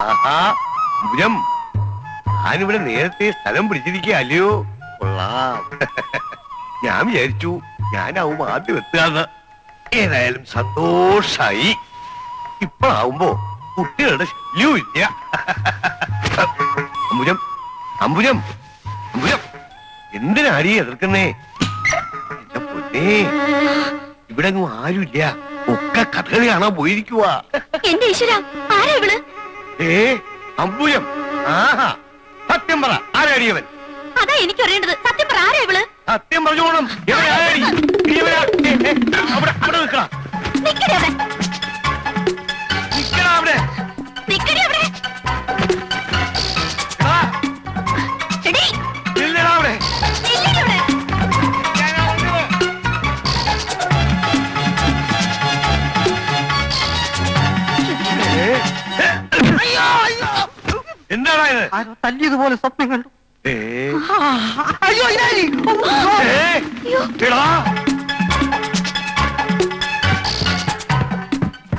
ആഹാ ഭുജം, ഞാനിവിടെ നേരത്തെ സ്ഥലം പിടിച്ചിരിക്കുക അല്ലയോ? കൊള്ളാം. ഞാൻ വിചാരിച്ചു ഞാനാവും ആദ്യം എത്തുകയെന്ന്. ഏതായാലും സന്തോഷായി. ഇപ്പോഴാവുമ്പോ കുട്ടികളുടെ ശല്യവും ഇല്ല. അമ്പുജം അമ്പുജം അമ്പുജം, എന്തിനാടി എതിർക്കുന്നേ? എന്റെ പൊന്നേ, ഇവിടെ ഒന്നും ആരുമില്ല, ഒക്കെ കഥകളി കാണാൻ പോയിരിക്കുവാ. എന്റെ ഈശ്വര, ആരാ ഇവള്? അമ്പുജം, ആഹാ, സത്യം പറ, ആരാടിയവൻ? അതാ എനിക്ക് അറിയേണ്ടത്. സത്യം പറ, ആരാ ഇവള്? സത്യം പറഞ്ഞോണം. അവിടെ നിൽക്കണം. നിക്കടി അവിടെ. നിക്കണം അവിടെ. നിക്കടി അവിടെ. എടീ, നില്ലടാ അവിടെ. നില്ലടി അവിടെ. എന്താടാ ഇത്? തല്ലിയതുപോലെ സ്വപ്നം കണ്ടു. അയ്യോ,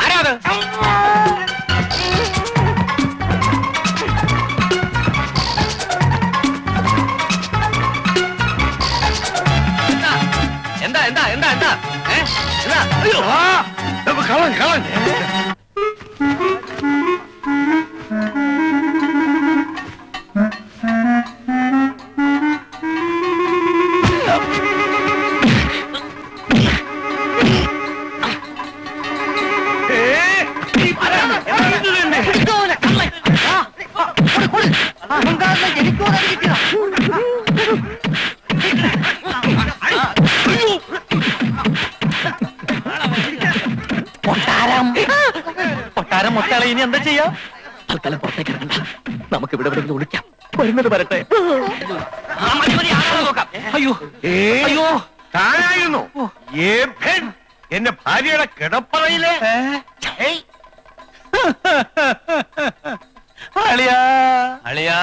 ആരാത്? എന്താ എന്താ എന്താ എന്താ എന്താ? അയ്യോ, കളൻ കളൻ. കൊട്ടാരം മൊത്തളെ ഇനി എന്താ ചെയ്യാ? തൽക്കാലം പുറത്തേക്ക് ഇറങ്ങണ്ട, നമുക്ക് ഇവിടെ എവിടെയെങ്കിലും ഒളിക്കാം. വരുന്നത് വരട്ടെ. അയ്യോ അയ്യോ, താനായിരുന്നു എന്റെ ഭാര്യയുടെ കിടപ്പറയിലെ അളിയാ അളിയാ.